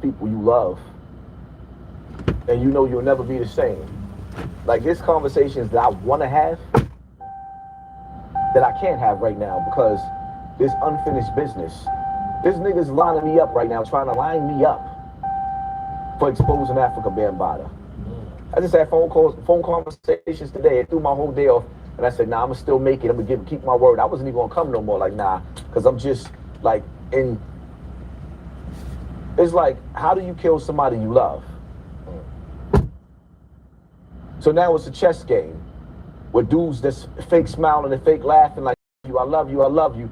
people you love, and you know you'll never be the same. Like, there's conversations that I want to have that I can't have right now because there's unfinished business. There's niggas lining me up right now, trying to line me up for exposing Afrika Bambaataa. I just had phone conversations today. It threw my whole day off, and I said, nah, I'ma still make it. I'm gonna keep my word. I wasn't even gonna come no more. Like, nah, because I'm just like in. It's like, how do you kill somebody you love? So now it's a chess game with dudes that's fake smiling and fake laughing like, I love you, I love you.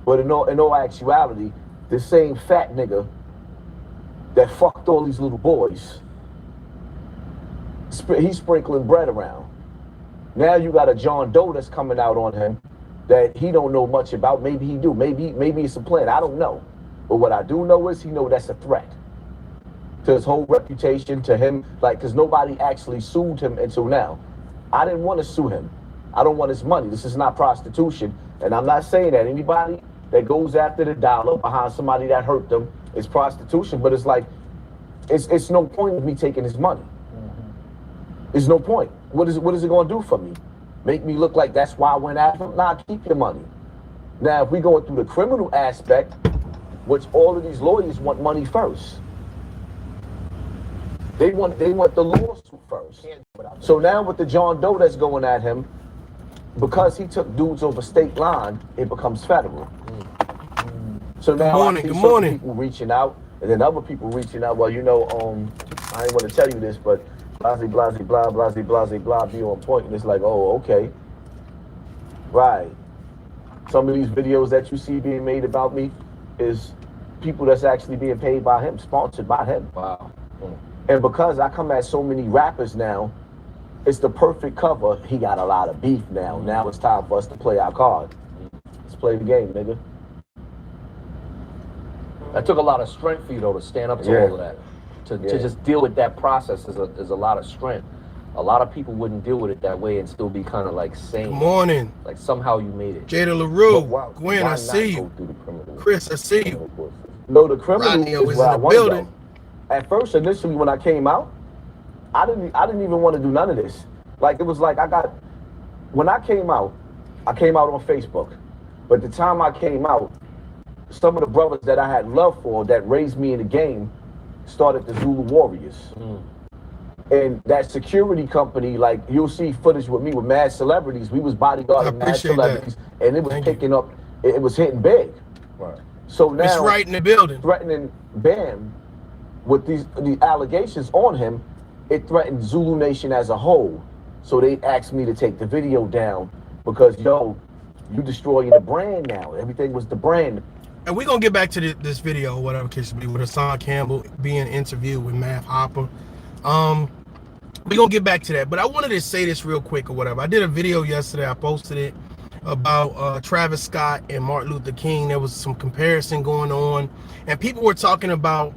But in all actuality, the same fat nigga that fucked all these little boys, he's sprinkling bread around. Now you got a John Doe that's coming out on him that he don't know much about. Maybe he do. Maybe it's a plan. I don't know. But what I do know is he know that's a threat to his whole reputation, to him, like, because nobody actually sued him until now. I didn't want to sue him. I don't want his money. This is not prostitution. And I'm not saying that anybody that goes after the dollar behind somebody that hurt them is prostitution, but it's like, it's no point of me taking his money. There's no point. What is it going to do for me? Make me look like that's why I went after him? Nah, keep your money. Now, if we going through the criminal aspect, which all of these lawyers want money first. They want the lawsuit first. So now with the John Doe that's going at him, because he took dudes over state line, it becomes federal. So now I see some people reaching out, and then other people reaching out. Well, you know, I ain't want to tell you this, but blah, blah, blah, blah, blah, blah, be on point. And it's like, oh, okay. Right. Some of these videos that you see being made about me is people that's actually being paid by him, sponsored by him. Wow. And because I come at so many rappers now, it's the perfect cover. He got a lot of beef now. Now it's time for us to play our card. Let's play the game, nigga. That took a lot of strength for you, though, to stand up to all of that. To just deal with that process is a lot of strength. A lot of people wouldn't deal with it that way and still be kind of like sane. Good morning. Like somehow you made it. Jada LaRue, Gwen, I see you. Chris, I see you. No, the criminal is where I want to go. At first, initially, when I came out, I didn't even want to do none of this. Like, it was like when I came out on Facebook. But the time I came out, some of the brothers that I had love for that raised me in the game started the Zulu Warriors. And that security company, like, you'll see footage with me with mad celebrities. We was bodyguarding mad celebrities, and it was picking up, it was hitting big. Right. So now it's right in the building. Threatening Bam with these allegations on him, it threatened Zulu Nation as a whole. So they asked me to take the video down because, yo, you destroying the brand now. Everything was the brand. And we're going to get back to this video, whatever case may be, with Hassan Campbell being interviewed with Math Hopper. We're going to get back to that. But I wanted to say this real quick or whatever. I did a video yesterday. I posted it about Travis Scott and Martin Luther King. There was some comparison going on. And people were talking about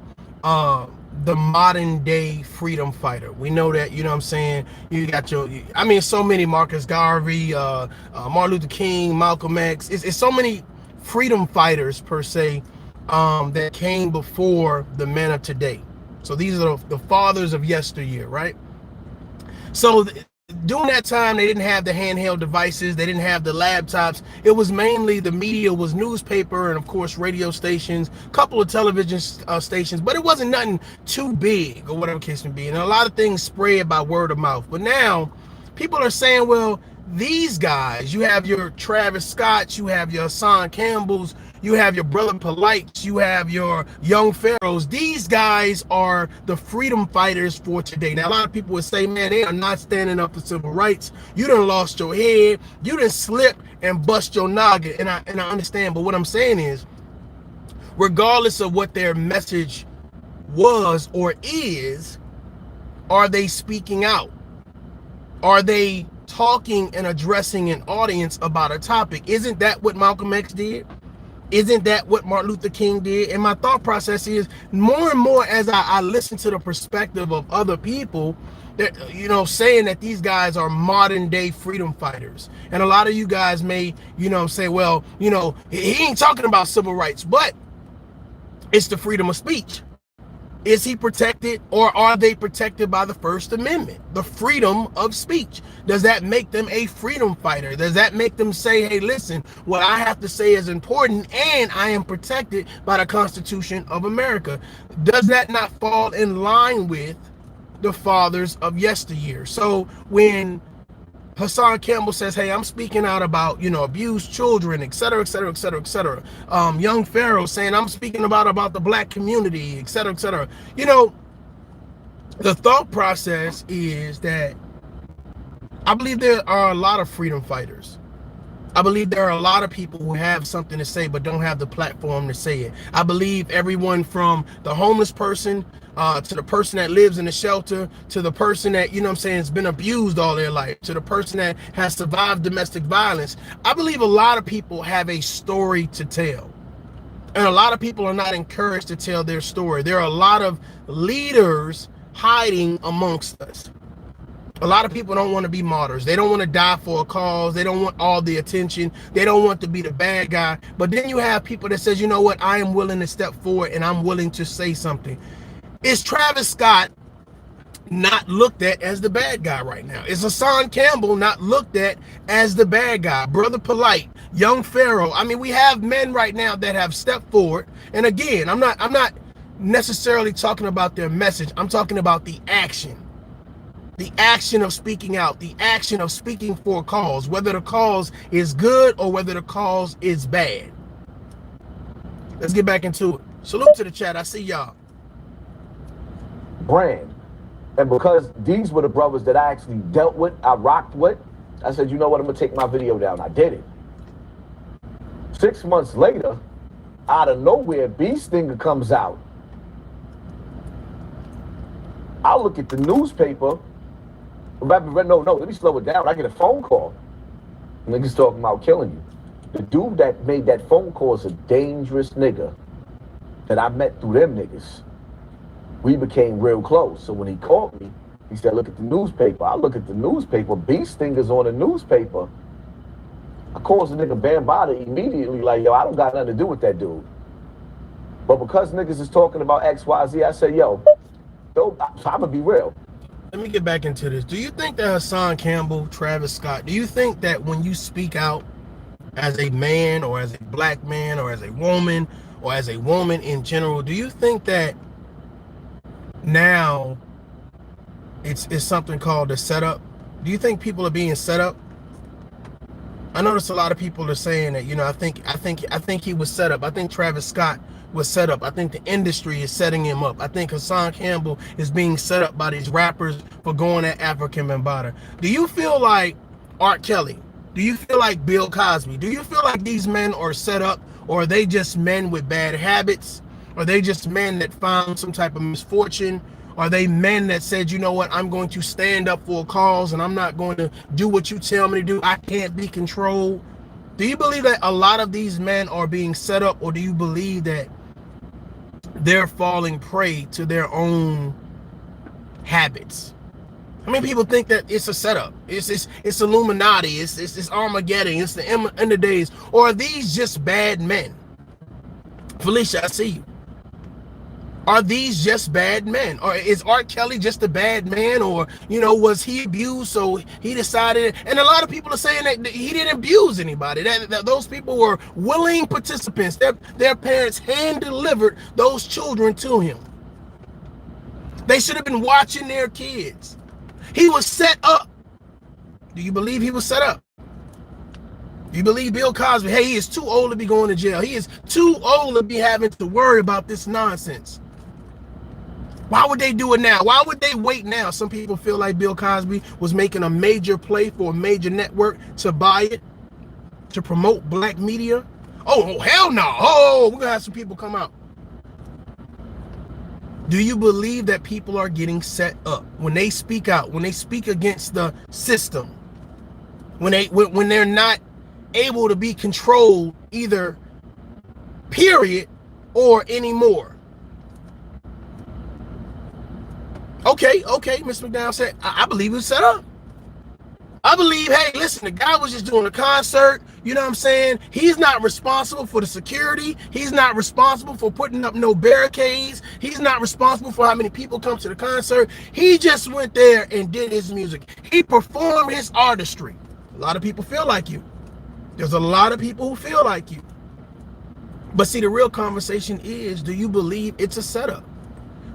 the modern day freedom fighter. We know that, you know what I'm saying? You got so many, Marcus Garvey, Martin Luther King, Malcolm X. It's so many freedom fighters per se that came before the men of today. So these are the fathers of yesteryear, right? So during that time, they didn't have the handheld devices. They didn't have the laptops. It was mainly the media was newspaper and, of course, radio stations, a couple of television stations, but it wasn't nothing too big or whatever case may be. And a lot of things spread by word of mouth. But now people are saying, well, these guys, you have your Travis Scotts, you have your Hassan Campbells, you have your Brother Polites, you have your Young Pharaohs. These guys are the freedom fighters for today. Now, a lot of people would say, man, they are not standing up for civil rights. You done lost your head. You done slip and bust your noggin. And I understand. But what I'm saying is, regardless of what their message was or is, are they speaking out? Are they talking and addressing an audience about a topic? Isn't that what Malcolm X did? Isn't that what Martin Luther King did? And my thought process is more and more as I listen to the perspective of other people that, you know, saying that these guys are modern day freedom fighters. And a lot of you guys may, you know, say, well, you know, he ain't talking about civil rights, but it's the freedom of speech. Is he protected, or are they protected by the First Amendment, the freedom of speech? Does that make them a freedom fighter? Does that make them say, hey, listen, what I have to say is important and I am protected by the Constitution of America? Does that not fall in line with the fathers of yesteryear? So when Hassan Campbell says, hey, I'm speaking out about, abused children, et cetera, et cetera, et cetera, et cetera. Young Pharaoh saying, I'm speaking about the black community, et cetera, et cetera. The thought process is that I believe there are a lot of freedom fighters. I believe there are a lot of people who have something to say but don't have the platform to say it. I believe everyone from the homeless person to the person that lives in the shelter, to the person that, has been abused all their life, to the person that has survived domestic violence. I believe a lot of people have a story to tell. And a lot of people are not encouraged to tell their story. There are a lot of leaders hiding amongst us. A lot of people don't want to be martyrs. They don't want to die for a cause. They don't want all the attention. They don't want to be the bad guy. But then you have people that says, you know what, I am willing to step forward and I'm willing to say something. Is Travis Scott not looked at as the bad guy right now? Is Hassan Campbell not looked at as the bad guy? Brother Polite, Young Pharaoh. I mean, we have men right now that have stepped forward. And again, I'm not necessarily talking about their message. I'm talking about the action. The action of speaking out, the action of speaking for a cause, whether the cause is good or whether the cause is bad. Let's get back into it. Salute to the chat. I see y'all. Brand. And because these were the brothers that I actually dealt with, I rocked with, I said, you know what, I'm gonna take my video down. I did it. 6 months later, out of nowhere, Bee Stinger comes out. I look at the newspaper. No, let me slow it down. I get a phone call. Niggas talking about killing you. The dude that made that phone call is a dangerous nigga that I met through them niggas. We became real close. So when he called me, he said, look at the newspaper. I look at the newspaper. Bee Stinger's on the newspaper. I calls the nigga Bambaataa immediately like, yo, I don't got nothing to do with that dude. But because niggas is talking about XYZ, I said, yo, I'm gonna be real. Let me get back into this. Do you think that Hassan Campbell, Travis Scott, do you think that when you speak out as a man or as a black man or as a woman or as a woman in general, do you think that now it's something called a setup? Do you think people are being set up? I notice a lot of people are saying that, I think he was set up. I think Travis Scott was set up. I think the industry is setting him up. I think Hassan Campbell is being set up by these rappers for going at Afrika Bambaataa. Do you feel like R. Kelly? Do you feel like Bill Cosby? Do you feel like these men are set up, or are they just men with bad habits? Are they just men that found some type of misfortune? Are they men that said, you know what, I'm going to stand up for a cause and I'm not going to do what you tell me to do. I can't be controlled. Do you believe that a lot of these men are being set up, or do you believe that they're falling prey to their own habits? How many people think that it's a setup? It's Illuminati. It's Armageddon. It's the end of days. Or are these just bad men? Felicia, I see you. Are these just bad men? Or is R. Kelly just a bad man? Or, was he abused, so he decided? And a lot of people are saying that he didn't abuse anybody. That those people were willing participants. Their parents hand-delivered those children to him. They should have been watching their kids. He was set up. Do you believe he was set up? Do you believe Bill Cosby, hey, he is too old to be going to jail. He is too old to be having to worry about this nonsense. Why would they do it now? Why would they wait now? Some people feel like Bill Cosby was making a major play for a major network to buy it, to promote black media. Oh, hell no. Oh, we're going to have some people come out. Do you believe that people are getting set up when they speak out, when they speak against the system, when they're not able to be controlled either period or anymore? Okay, Mr. McDowell said, I believe it was set up. I believe, hey, listen, the guy was just doing a concert. You know what I'm saying? He's not responsible for the security. He's not responsible for putting up no barricades. He's not responsible for how many people come to the concert. He just went there and did his music. He performed his artistry. A lot of people feel like you. There's a lot of people who feel like you. But see, the real conversation is, do you believe it's a setup?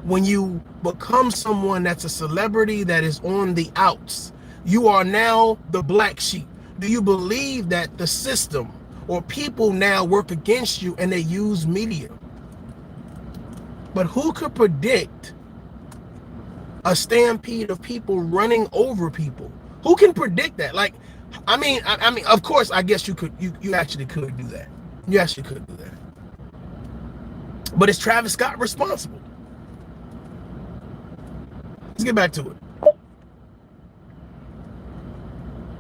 When you become someone that's a celebrity that is on the outs, you are now the black sheep. Do you believe that the system or people now work against you and they use media? But who could predict a stampede of people running over people? Who can predict that? Like, I mean, of course, I guess you could, you actually could do that. You actually could do that. But is Travis Scott responsible? Let's get back to it.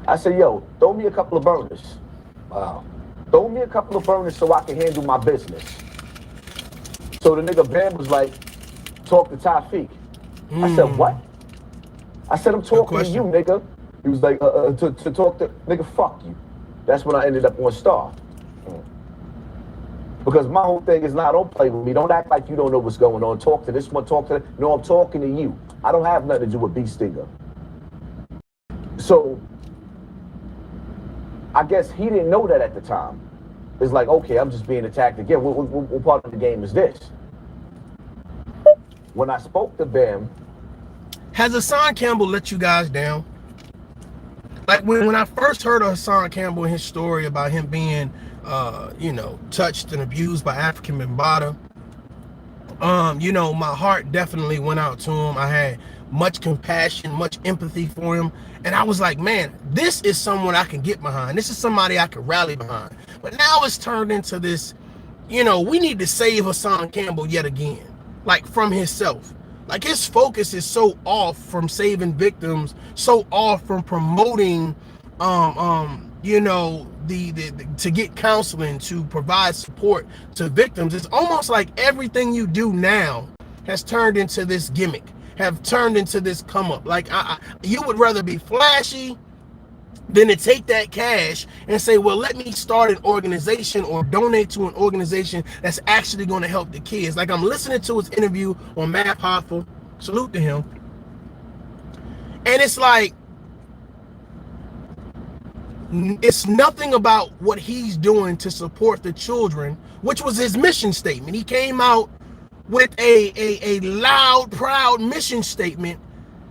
I said, yo, throw me a couple of burners. Wow. Throw me a couple of burners so I can handle my business. So the nigga Bam was like, talk to Tafik. I said, what? I said, I'm talking to you, nigga. He was like, to talk to, nigga, fuck you. That's when I ended up on Star. Because my whole thing is, don't play with me. Don't act like you don't know what's going on. Talk to this one, talk to that. No, I'm talking to you. I don't have nothing to do with B-Stinger. So, I guess he didn't know that at the time. It's like, okay, I'm just being attacked again. What part of the game is this? When I spoke to Bam. Has Hassan Campbell let you guys down? Like when I first heard of Hassan Campbell and his story about him being, you know, touched and abused by Afrika Bambaataa, you know, my heart definitely went out to him. I had much compassion, much empathy for him. And I was like, man, this is someone I can get behind. This is somebody I can rally behind. But now it's turned into this, you know, we need to save Hassan Campbell yet again, like from himself. Like his focus is so off from saving victims, so off from promoting, you know, to get counseling, to provide support to victims. It's almost like everything you do now has turned into this gimmick, have turned into this come up. Like you would rather be flashy than to take that cash and say, well, let me start an organization or donate to an organization that's actually going to help the kids. Like I'm listening to his interview on Math Hoffa, salute to him. And it's like, it's nothing about what he's doing to support the children, which was his mission statement. He came out with a loud, proud mission statement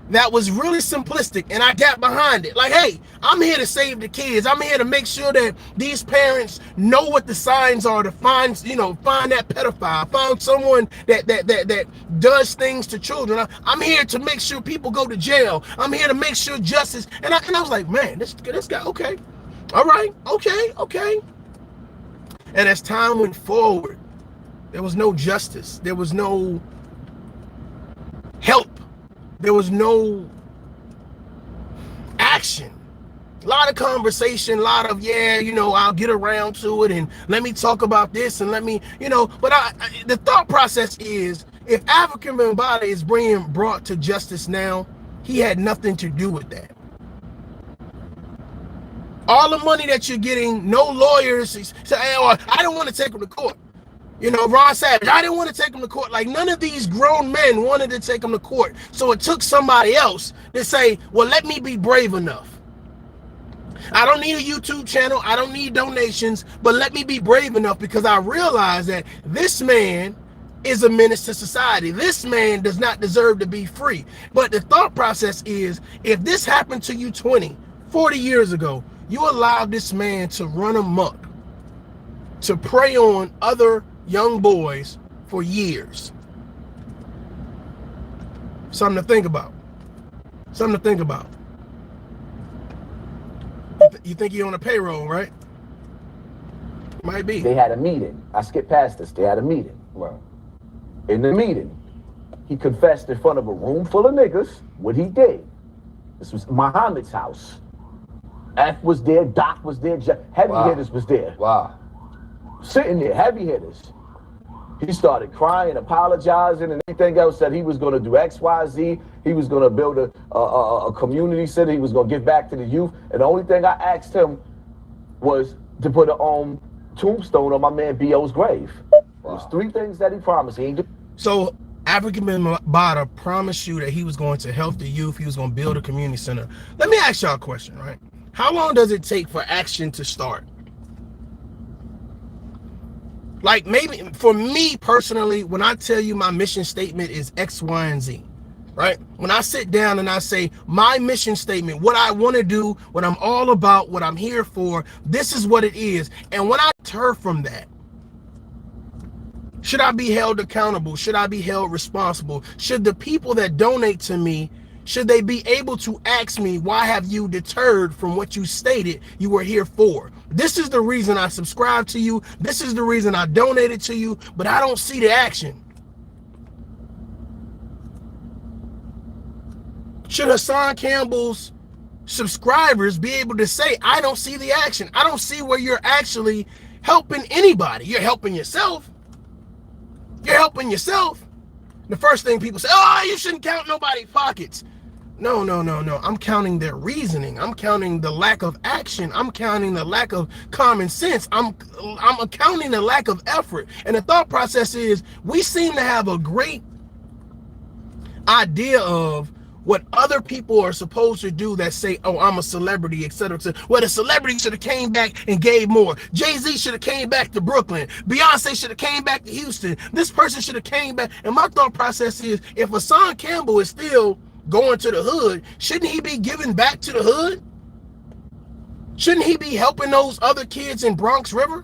that was really simplistic, and I got behind it. Like, hey, I'm here to save the kids. I'm here to make sure that these parents know what the signs are to find, you know, find that pedophile, find someone that does things to children. I'm here to make sure people go to jail. I'm here to make sure justice. And I was like, man, this guy, okay, all right, okay. And as time went forward, there was no justice. There was no help. There was no action. A lot of conversation, a lot of, yeah, you know, I'll get around to it and let me talk about this and let me, you know, but the thought process is, if Afrika Bambaataa is being brought to justice now, he had nothing to do with that. All the money that you're getting, no lawyers say, hey, oh, I don't want to take him to court. You know, Ron Savage, I didn't want to take him to court. Like, none of these grown men wanted to take him to court. So it took somebody else to say, well, let me be brave enough. I don't need a YouTube channel. I don't need donations, but let me be brave enough, because I realize that this man is a menace to society. This man does not deserve to be free. But the thought process is, if this happened to you 20, 40 years ago, you allowed this man to run amok, to prey on other young boys for years. Something to think about. Something to think about. You think you're on a payroll, right? Might be. They had a meeting. I skipped past this. They had a meeting. Well, in the meeting, he confessed in front of a room full of niggas what he did. This was Muhammad's house. F was there, Doc was there, heavy hitters was there. Wow. Sitting there, heavy hitters. He started crying, apologizing, and anything else, said he was going to do X, Y, Z. He was going to build a community center. He was going to give back to the youth. And the only thing I asked him was to put a tombstone on my man B.O.'s grave. Wow. It was 3 things that he promised. So Afrika Bambaataa promised you that he was going to help the youth. He was going to build a community center. Let me ask y'all a question, right? How long does it take for action to start? Like, maybe for me personally, when I tell you my mission statement is X, Y, and Z, right? When I sit down and I say my mission statement, what I want to do, what I'm all about, what I'm here for, this is what it is. And when I turn from that, should I be held accountable? Should I be held responsible? Should the people that donate to me, should they be able to ask me, why have you deterred from what you stated you were here for? This is the reason I subscribe to you. This is the reason I donated to you, but I don't see the action. Should Hassan Campbell's subscribers be able to say, I don't see the action. I don't see where you're actually helping anybody. You're helping yourself. You're helping yourself. The first thing people say, oh, you shouldn't count nobody's pockets. No. I'm counting their reasoning. I'm counting the lack of action. I'm counting the lack of common sense. I'm accounting the lack of effort. And the thought process is, we seem to have a great idea of what other people are supposed to do that say, oh, I'm a celebrity, etc. Well, the celebrity should have came back and gave more. Jay-Z should have came back to Brooklyn. Beyonce should have came back to Houston. This person should have came back. And my thought process is, if Hassan Campbell is still going to the hood, shouldn't he be giving back to the hood? Shouldn't he be helping those other kids in Bronx River?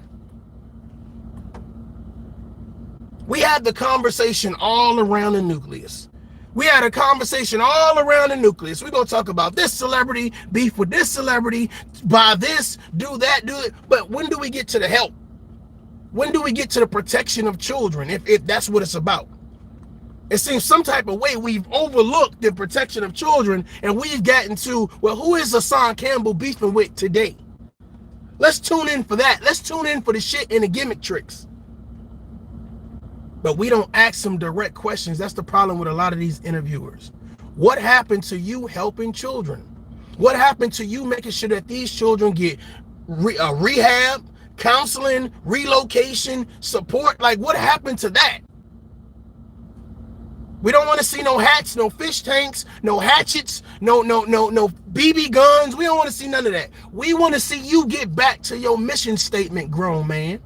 We had the conversation all around the nucleus. We had a conversation all around the nucleus. We're going to talk about this celebrity, beef with this celebrity, buy this, do that, do it. But when do we get to the help? When do we get to the protection of children, if that's what it's about? It seems some type of way we've overlooked the protection of children, and we've gotten to, well, who is Hassan Campbell beefing with today? Let's tune in for that. Let's tune in for the shit and the gimmick tricks. But we don't ask some direct questions. That's the problem with a lot of these interviewers. What happened to you helping children? What happened to you making sure that these children get rehab, counseling, relocation, support? Like, what happened to that? We don't want to see no hats, no fish tanks, no hatchets, no BB guns. We don't want to see none of that. We want to see you get back to your mission statement, grown man.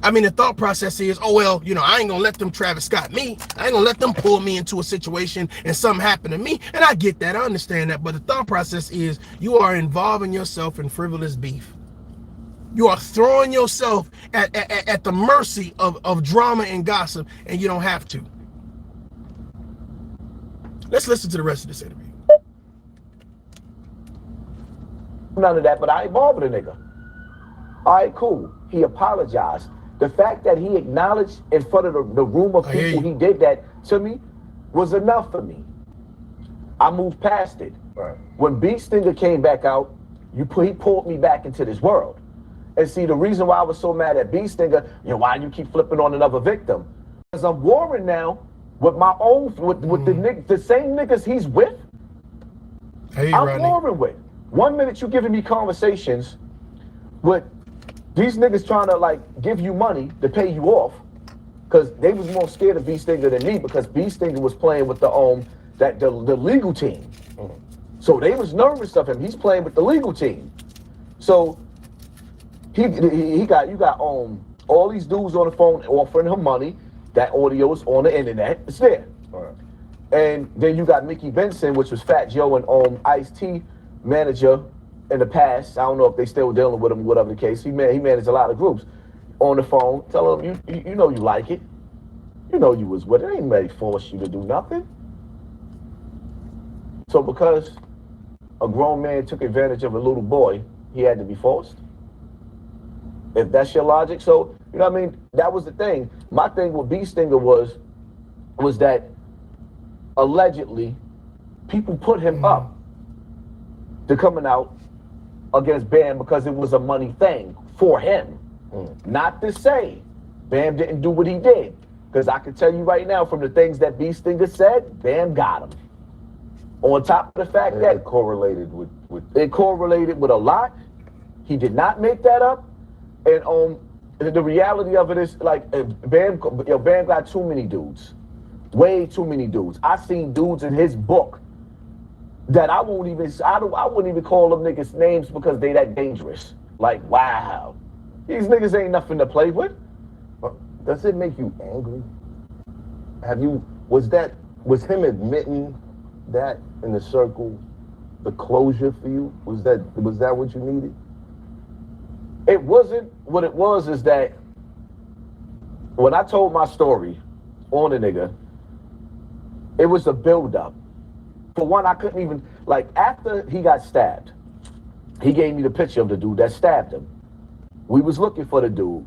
I mean, the thought process is, oh, well, you know, I ain't going to let them Travis Scott me. I ain't going to let them pull me into a situation and something happen to me. And I get that. I understand that. But the thought process is, you are involving yourself in frivolous beef. You are throwing yourself at the mercy of drama and gossip, and you don't have to. Let's listen to the rest of this interview. None of that, but I ain't involved with a nigga. All right, cool. He apologized. The fact that he acknowledged in front of the room of people he did that to me was enough for me. I moved past it. Right. When B Stinger came back out, he pulled me back into this world. And see, the reason why I was so mad at B Stinger, you know, why you keep flipping on another victim? Because I'm warring now with my own, with the same niggas he's with. I'm warring with. 1 minute you giving me conversations with these niggas trying to like give you money to pay you off, because they was more scared of B Stinger than me, because B Stinger was playing with the legal team. So they was nervous of him. He's playing with the legal team. So you got all these dudes on the phone offering him money. That audio is on the internet. It's there. Right. And then you got Mickey Benson, which was Fat Joe and Ice-T manager in the past. I don't know if they still dealing with him, whatever the case. He managed a lot of groups on the phone. Tell him you know you like it. You know you was with it. Ain't nobody force you to do nothing. So because a grown man took advantage of a little boy, he had to be forced. If that's your logic, so you know what I mean? That was the thing. My thing with B Stinger was that allegedly people put him up to coming out against Bam because it was a money thing for him. Not to say Bam didn't do what he did. Because I can tell you right now, from the things that B Stinger said, Bam got him. On top of the fact that it correlated with a lot. He did not make that up. And the reality of it is, like, Bam got too many dudes. Way too many dudes. I seen dudes in his book that I wouldn't even call them niggas names because they that dangerous. Like, wow. These niggas ain't nothing to play with. Does it make you angry? Was him admitting that in the circle the closure for you? Was that what you needed? It wasn't. What it was is that when I told my story on the nigga, it was a build-up. For one, I couldn't even, like, after he got stabbed, he gave me the picture of the dude that stabbed him. We was looking for the dude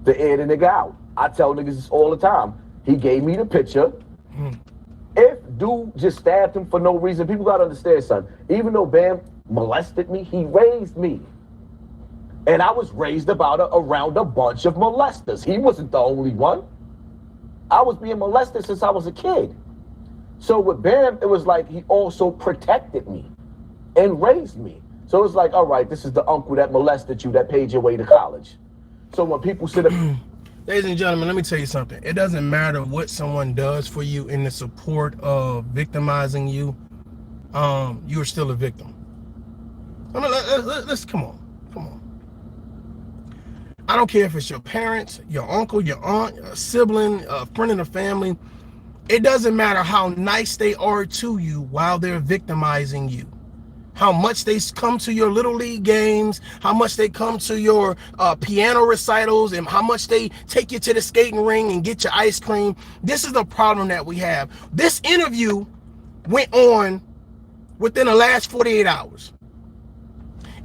to air the nigga out. I tell niggas this all the time. He gave me the picture. If dude just stabbed him for no reason, people gotta understand, son. Even though Bam molested me, he raised me. And I was raised around a bunch of molesters. He wasn't the only one. I was being molested since I was a kid. So with Bam, it was like he also protected me and raised me. So it's like, all right, this is the uncle that molested you, that paid your way to college. So when people sit up... Ladies and gentlemen, let me tell you something. It doesn't matter what someone does for you in the support of victimizing you. You are still a victim. I mean, let's come on. I don't care if it's your parents, your uncle, your aunt, a sibling, a friend in the family. It doesn't matter how nice they are to you while they're victimizing you. How much they come to your little league games, how much they come to your piano recitals, and how much they take you to the skating ring and get your ice cream. This is the problem that we have. This interview went on within the last 48 hours.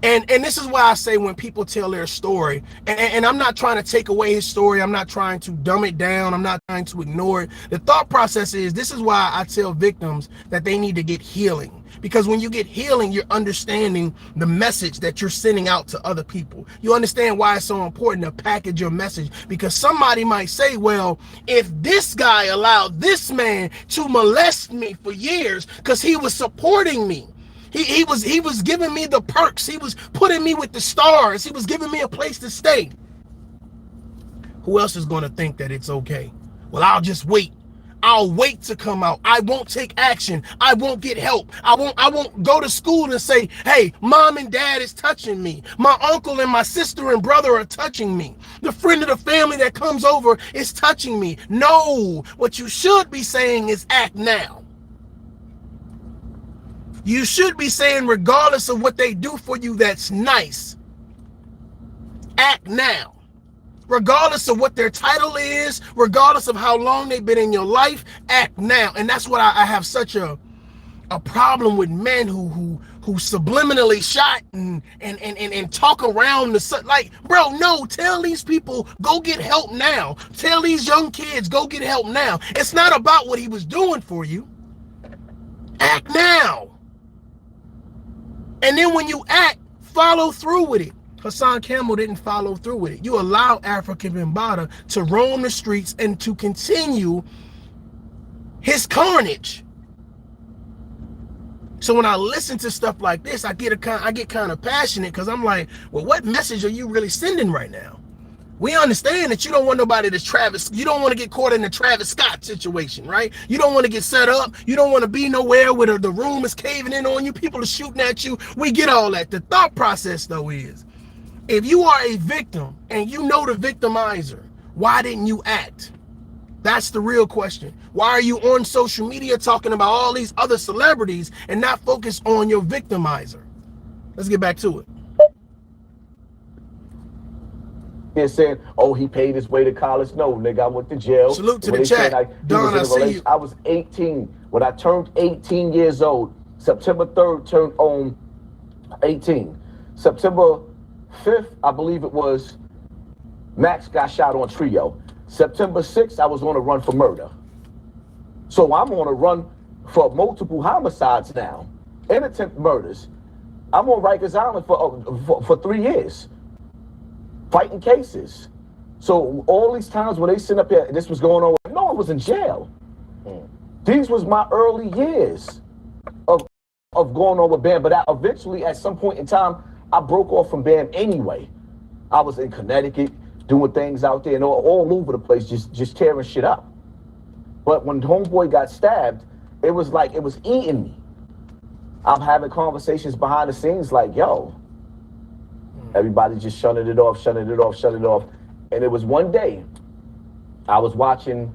And this is why I say when people tell their story, and I'm not trying to take away his story, I'm not trying to dumb it down, I'm not trying to ignore it. The thought process is, this is why I tell victims that they need to get healing. Because when you get healing, you're understanding the message that you're sending out to other people. You understand why it's so important to package your message. Because somebody might say, well, if this guy allowed this man to molest me for years because he was supporting me, he was giving me the perks, he was putting me with the stars, he was giving me a place to stay, who else is going to think that it's okay? Well, I'll just wait. I'll wait to come out. I won't take action. I won't get help. I won't go to school and say, hey, mom and dad is touching me. My uncle and my sister and brother are touching me. The friend of the family that comes over is touching me. No, what you should be saying is act now. You should be saying, regardless of what they do for you that's nice, act now. Regardless of what their title is, regardless of how long they've been in your life, act now. And that's what I have such a problem with men who subliminally shot and talk around the, like, bro, no, tell these people, go get help now. Tell these young kids, go get help now. It's not about what he was doing for you. Act now. And then when you act, follow through with it. Hassan Campbell didn't follow through with it. You allow Afrika Bambaataa to roam the streets and to continue his carnage. So when I listen to stuff like this, I get kind of passionate, because I'm like, well, what message are you really sending right now? We understand that you don't want nobody to you don't want to get caught in the Travis Scott situation, right? You don't want to get set up. You don't want to be nowhere where the room is caving in on you. People are shooting at you. We get all that. The thought process, though, is, if you are a victim and you know the victimizer, why didn't you act? That's the real question. Why are you on social media talking about all these other celebrities and not focus on your victimizer? Let's get back to it. They're saying, oh, he paid his way to college. No, nigga, I went to jail. Salute to the chat. Don, I see you. I was 18. When I turned 18 years old, September 3rd turned on 18. September 5th, I believe it was, Max got shot on Trio. September 6th, I was on a run for murder. So I'm on a run for multiple homicides now and attempted murders. I'm on Rikers Island for 3 years, fighting cases. So all these times when they sit up here, this was going on, no one was in jail. These was my early years of going on with Bam. But eventually, at some point in time, I broke off from Bam anyway. I was in Connecticut doing things out there and all over the place, just tearing shit up. But when homeboy got stabbed, it was like it was eating me. I'm having conversations behind the scenes like, yo, everybody just shutting it off. And it was one day, I was watching,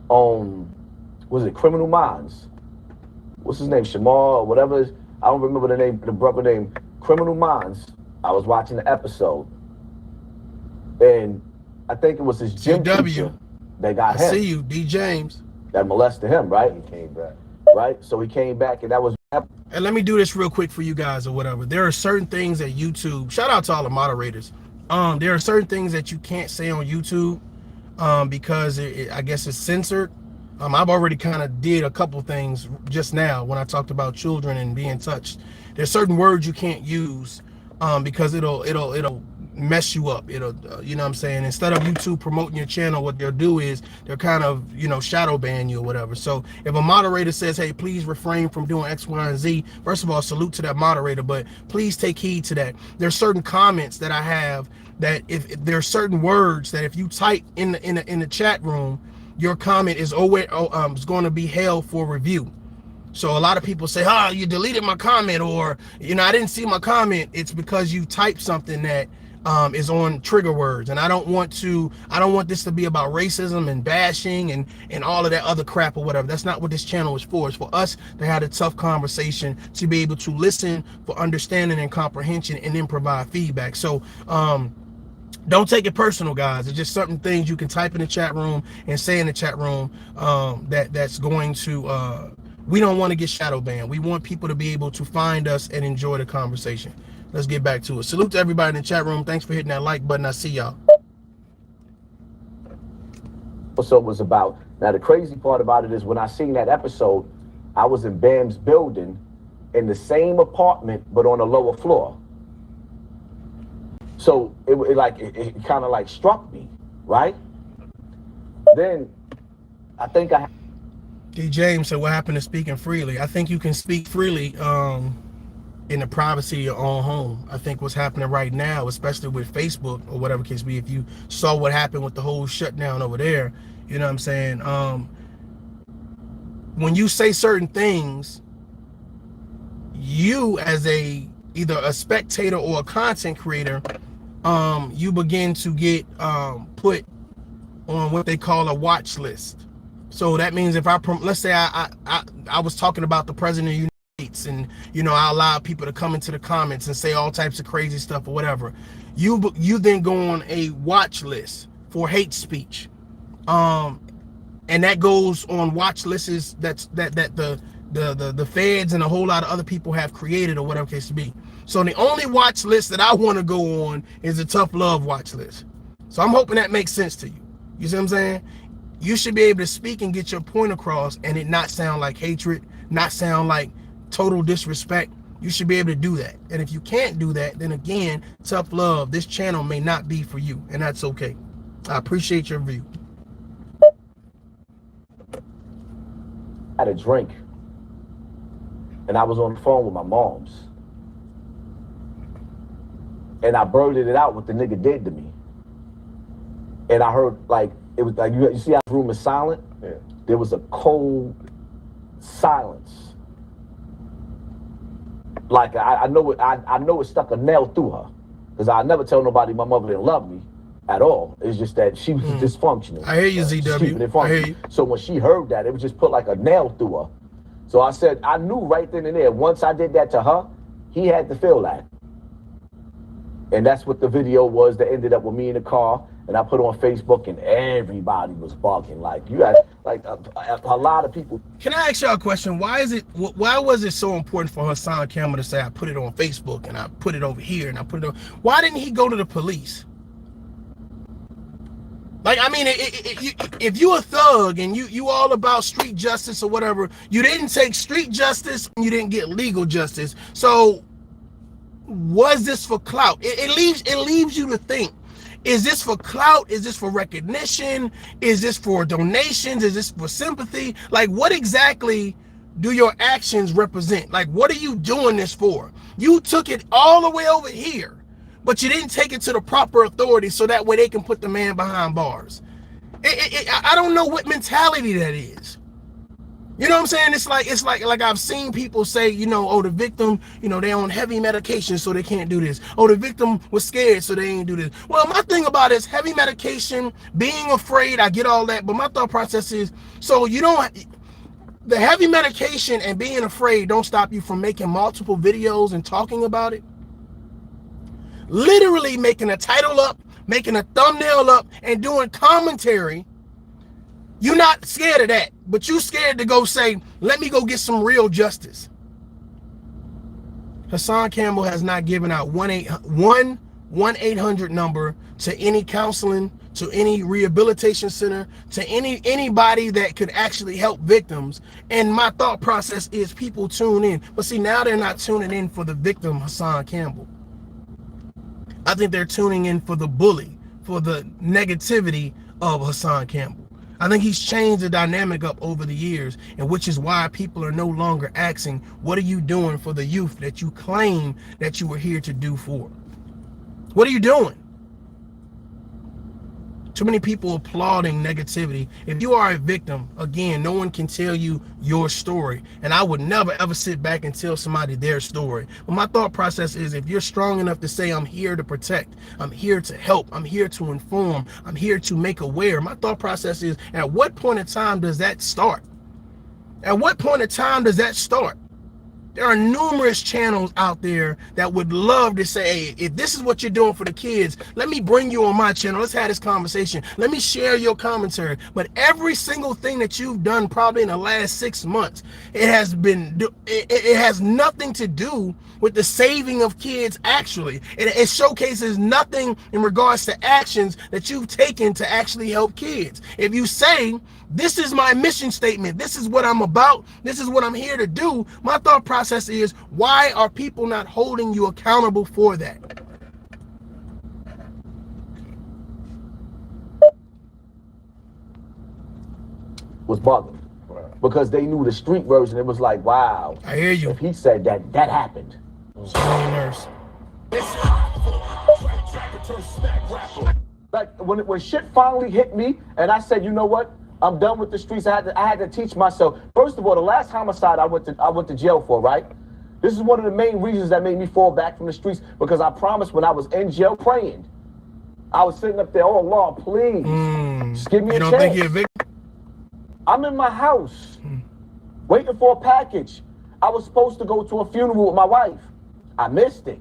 was it Criminal Minds? What's his name, Shamar or whatever? I don't remember the name, the brother name, Criminal Minds. I was watching the episode. And I think it was his gym teacher that got him. I see you, D. James. That molested him, right? He came back. Right? So he came back and that was... And let me do this real quick for you guys or whatever. There are certain things that YouTube, shout out to all the moderators. There are certain things that you can't say on YouTube because I guess it's censored. I've already kind of did a couple things just now when I talked about children and being touched. There's certain words you can't use because it'll mess you up. It'll, you know what I'm saying? Instead of YouTube promoting your channel, what they'll do is they'll kind of, you know, shadow ban you or whatever. So if a moderator says, hey, please refrain from doing X, Y, and Z, first of all, salute to that moderator, but please take heed to that. There's certain comments that I have that if there are certain words that if you type in the chat room, your comment is always going to be held for review. So a lot of people say, oh, you deleted my comment, or, you know, I didn't see my comment. It's because you typed something that is on trigger words. And I don't want this to be about racism and bashing and all of that other crap or whatever. That's not what this channel is for. It's for us to have a tough conversation, to be able to listen for understanding and comprehension and then provide feedback. So, don't take it personal, guys. It's just certain things you can type in the chat room and say in the chat room that's going to, we don't want to get shadow banned. We want people to be able to find us and enjoy the conversation. Let's get back to it. Salute to everybody in the chat room. Thanks for hitting that like button. I see y'all. Episode was about. Now, the crazy part about it is when I seen that episode, I was in Bam's building in the same apartment, but on a lower floor. So it kind of like struck me, right? Then I think D. James said, what happened to speaking freely? I think you can speak freely in the privacy of your own home. I think what's happening right now, especially with Facebook or whatever case be, if you saw what happened with the whole shutdown over there, you know what I'm saying? When you say certain things, you as either a spectator or a content creator, you begin to get put on what they call a watch list. So that means if let's say I was talking about the president of the United States, and you know I allow people to come into the comments and say all types of crazy stuff or whatever, you then go on a watch list for hate speech, and that goes on watch lists that the feds and a whole lot of other people have created or whatever case to be. So the only watch list that I want to go on is the ToughLove watch list. So I'm hoping that makes sense to you. You see what I'm saying? You should be able to speak and get your point across and it not sound like hatred, not sound like total disrespect. You should be able to do that. And if you can't do that, then again, ToughLove, this channel may not be for you, and that's okay. I appreciate your view. I had a drink and I was on the phone with my moms. And I blurted it out what the nigga did to me. And I heard, like, it was like, you see how the room is silent? Yeah. There was a cold silence. Like, I know it stuck a nail through her. Because I never tell nobody my mother didn't love me at all. It's just that she was dysfunctional. I hear you, ZW. I hear you. So when she heard that, it was just put like a nail through her. So I said, I knew right then and there, once I did that to her, he had to feel that. And that's what the video was that ended up with me in the car. And I put on Facebook and everybody was bugging. Like, you had like a lot of people. Can I ask y'all a question? Why was it so important for Hassan Campbell to say, I put it on Facebook and I put it over here and I put it on? Why didn't he go to the police? Like, I mean, if you a thug and you all about street justice or whatever, you didn't take street justice and you didn't get legal justice. So was this for clout? It leaves you to think, Is this for clout? Is this for recognition? Is this for donations? Is this for sympathy? Like, what exactly do your actions represent? Like, what are you doing this for? You took it all the way over here, but you didn't take it to the proper authority so that way they can put the man behind bars. I don't know what mentality that is. You know what I'm saying? It's like I've seen people say, you know, oh, the victim, you know, they're on heavy medication, so they can't do this. Oh, the victim was scared, so they ain't do this. Well, my thing about it is heavy medication, being afraid, I get all that, but my thought process is, so you don't, the heavy medication and being afraid don't stop you from making multiple videos and talking about it. Literally making a title up, making a thumbnail up, and doing commentary. You're not scared of that, but you scared to go say, let me go get some real justice. Hassan Campbell has not given out 1-800 number to any counseling, to any rehabilitation center, to anybody that could actually help victims. And my thought process is people tune in. But see, now they're not tuning in for the victim, Hassan Campbell. I think they're tuning in for the bully, for the negativity of Hassan Campbell. I think he's changed the dynamic up over the years, and which is why people are no longer asking, what are you doing for the youth that you claim that you were here to do for? What are you doing? Too many people applauding negativity. If you are a victim, again, no one can tell you your story. And I would never, ever sit back and tell somebody their story. But my thought process is, if you're strong enough to say, I'm here to protect, I'm here to help, I'm here to inform, I'm here to make aware, my thought process is, at what point in time does that start? At what point in time does that start? There are numerous channels out there that would love to say, hey, if this is what you're doing for the kids, let me bring you on my channel. Let's have this conversation. Let me share your commentary. But every single thing that you've done probably in the last 6 months, it has nothing to do with the saving of kids. Actually, it showcases nothing in regards to actions that you've taken to actually help kids. If you say, this is my mission statement, this is what I'm about, this is what I'm here to do, my thought process is, why are people not holding you accountable for that? Was bugging. Right. Because they knew the street version. It was like, wow. I hear you. If he said that, that happened. Nurse. Like when shit finally hit me, and I said, you know what? I'm done with the streets. I had to teach myself. First of all, the last homicide I went to jail for, right? This is one of the main reasons that made me fall back from the streets, because I promised when I was in jail praying, I was sitting up there, oh Lord, please, just give me a chance. You don't think you're a victim? I'm in my house, waiting for a package. I was supposed to go to a funeral with my wife. I missed it.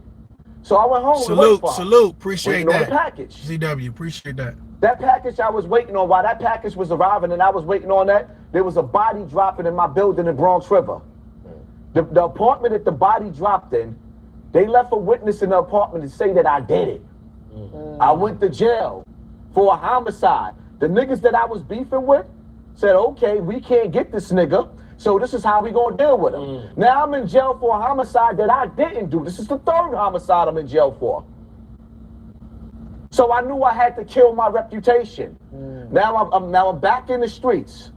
So I went home. Salute, appreciate that. On the package. ZW, appreciate that. That package I was waiting on, while that package was arriving and I was waiting on that, there was a body dropping in my building in Bronx River. The apartment that the body dropped in, they left a witness in the apartment to say that I did it. I went to jail for a homicide. The niggas that I was beefing with said, okay, we can't get this nigga, so this is how we gonna deal with him. Now I'm in jail for a homicide that I didn't do. This is the third homicide I'm in jail for. So I knew I had to kill my reputation. Now I'm back in the streets.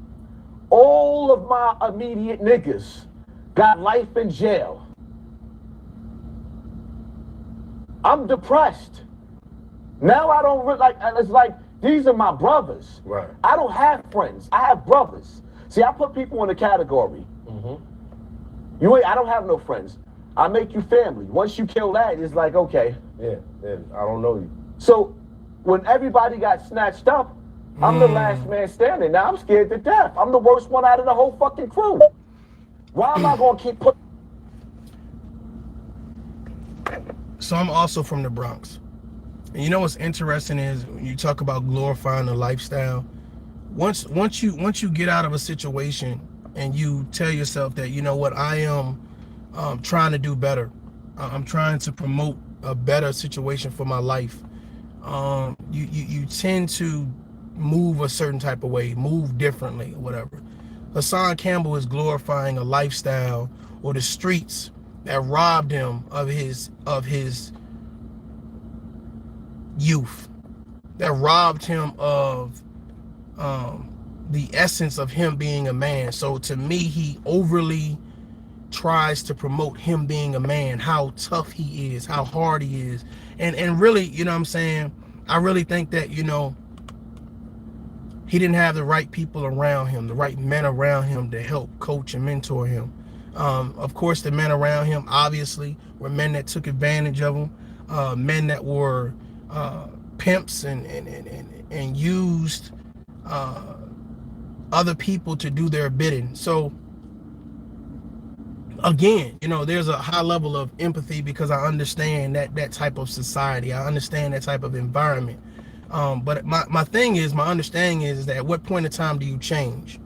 All of my immediate niggas got life in jail. I'm depressed. Now I don't like, it's like, these are my brothers. Right. I don't have friends. I have brothers. See, I put people in a category. I don't have no friends. I make you family. Once you kill that, it's like, okay. Yeah, I don't know you. So when everybody got snatched up, I'm the last man standing. Now I'm scared to death. I'm the worst one out of the whole fucking crew. Why am I going to keep putting... So I'm also from the Bronx. And you know what's interesting is, when you talk about glorifying the lifestyle, once you get out of a situation and you tell yourself that, you know what, I am trying to do better. I'm trying to promote a better situation for my life. You tend to move a certain type of way, move differently, or whatever. Hassan Campbell is glorifying a lifestyle, or the streets that robbed him of his youth. that robbed him of the essence of him being a man. So to me, he overly tries to promote him being a man, how tough he is, how hard he is. And really, you know what I'm saying, I really think that, you know, he didn't have the right people around him, the right men around him to help coach and mentor him. Of course, the men around him obviously were men that took advantage of him, men that were pimps and used other people to do their bidding. So again, you know, there's a high level of empathy because I understand that type of society. I understand that type of environment. But my understanding is that at what point in time do you change?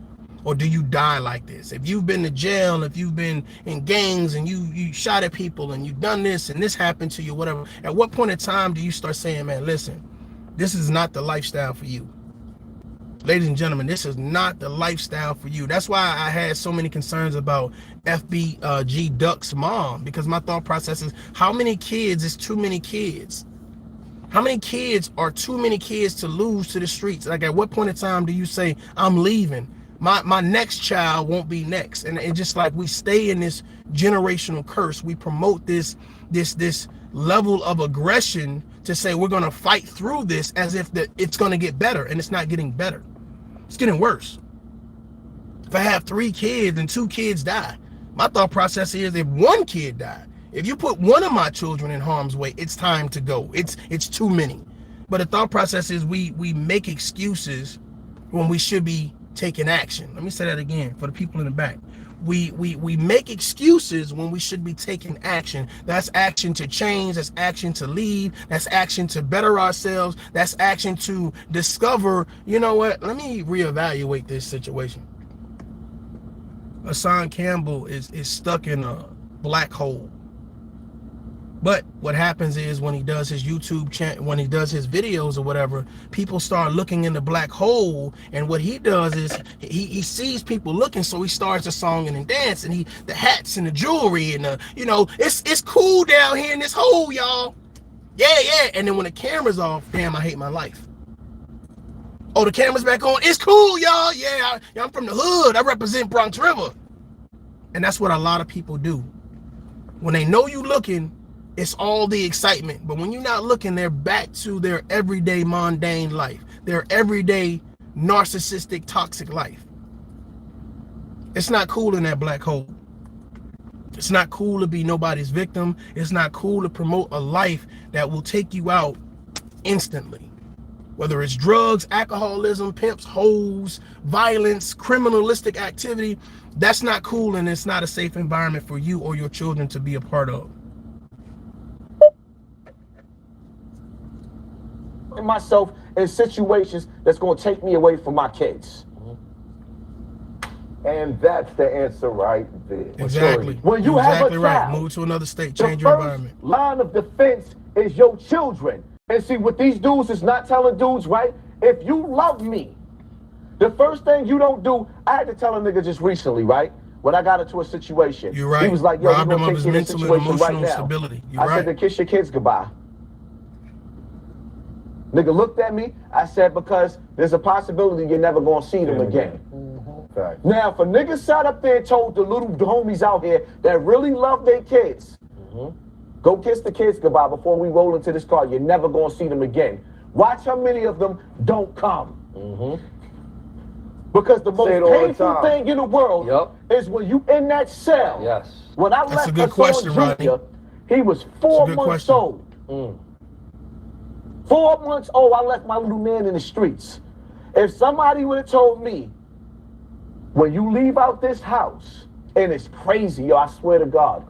Or do you die like this? If you've been to jail, if you've been in gangs and you shot at people and you've done this and this happened to you, whatever, at what point in time do you start saying, man, listen, this is not the lifestyle for you? Ladies and gentlemen, this is not the lifestyle for you. That's why I had so many concerns about FBG Duck's mom, because my thought process is, how many kids is too many kids? How many kids are too many kids to lose to the streets? Like, at what point in time do you say, I'm leaving? My next child won't be next. And it's just like we stay in this generational curse. We promote this level of aggression to say we're going to fight through this as if it's going to get better, and it's not getting better. It's getting worse. If I have 3 kids and 2 kids die, my thought process is, if 1 kid died, if you put one of my children in harm's way, it's time to go. It's too many. But the thought process is we make excuses when we should be taking action. Let me say that again for the people in the back. We make excuses when we should be taking action. That's action to change. That's action to lead. That's action to better ourselves. That's action to discover, you know what, let me reevaluate this situation. Hassan Campbell is stuck in a black hole. But what happens is, when he does his YouTube channel, when he does his videos or whatever, people start looking in the black hole. And what he does is he sees people looking, so he starts a song and dance, and the hats and the jewelry and you know, it's cool down here in this hole, y'all. Yeah. And then when the camera's off, damn, I hate my life. Oh, the camera's back on. It's cool, y'all. Yeah, I'm from the hood. I represent Bronx River. And that's what a lot of people do. When they know you looking, it's all the excitement. But when you're not looking, they're back to their everyday mundane life, their everyday narcissistic, toxic life. It's not cool in that black hole. It's not cool to be nobody's victim. It's not cool to promote a life that will take you out instantly. Whether it's drugs, alcoholism, pimps, hoes, violence, criminalistic activity, that's not cool, and it's not a safe environment for you or your children to be a part of. Myself in situations that's going to take me away from my kids. And that's the answer right there. Exactly. When you have a child, right. Move to another state, change your environment. The first line of defense is your children. And see, what these dudes is not telling dudes, right? If you love me, the first thing you don't do, I had to tell a nigga just recently, right? When I got into a situation, you're right. He was like, yo, robbed you're him going of to his take mental this and situation emotional right now. stability. You're I right. said to kiss your kids goodbye. Nigga looked at me. I said, because there's a possibility you're never going to see them again. Right. Now, if a nigga sat up there and told the little homies out here that really love their kids, go kiss the kids goodbye before we roll into this car, you're never going to see them again. Watch how many of them don't come. Because the most painful thing in the world is when you in that cell. Yes. When I left Hassan Jr., he was 4 months old. 4 months old, I left my little man in the streets. If somebody would have told me, when you leave out this house, and it's crazy, yo, I swear to God,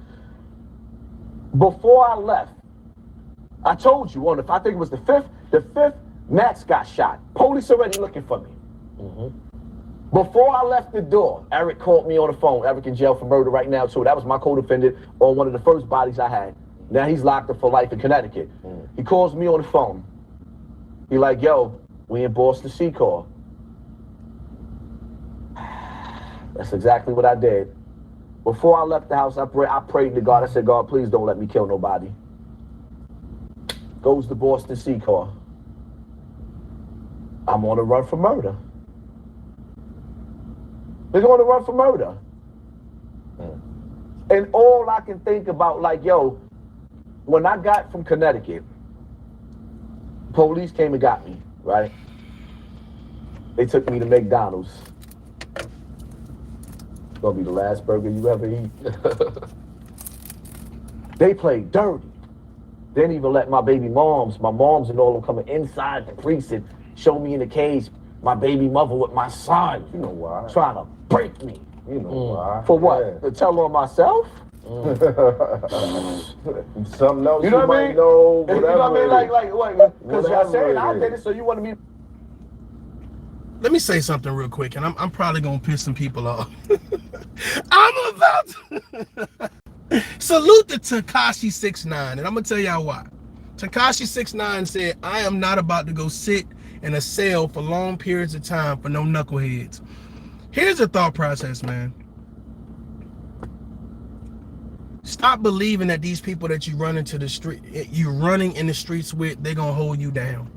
before I left, I told you, I think it was the fifth, Max got shot. Police already looking for me. Before I left the door, Eric called me on the phone. Eric in jail for murder right now, too. That was my co-defendant on one of the first bodies I had. Now he's locked up for life in Connecticut. He calls me on the phone. He like, yo, we in Boston Secor. That's exactly what I did. Before I left the house, I prayed to God. I said, God, please don't let me kill nobody. Goes to Boston Secor. I'm on the run for murder. They're on the run for murder. And all I can think about, like, yo, when I got from Connecticut, police came and got me, right? They took me to McDonald's. It's gonna be the last burger you ever eat. They played dirty. They didn't even let my moms and all of them coming inside the precinct, show me in the cage, my baby mother with my son. You know why? Trying to break me. You know why? For what? To tell on myself? Something else You know what I might mean? know, You know what I mean? Like what? Because y'all saying I Whatever it did it, so you want me. Let me say something real quick, and I'm probably gonna piss some people off. I'm about to salute the Tekashi 6ix9ine, and I'm gonna tell y'all why. Tekashi 6ix9ine said, "I am not about to go sit in a cell for long periods of time for no knuckleheads." Here's the thought process, man. Stop believing that these people that you run into the street, you're running in the streets with, they're gonna hold you down.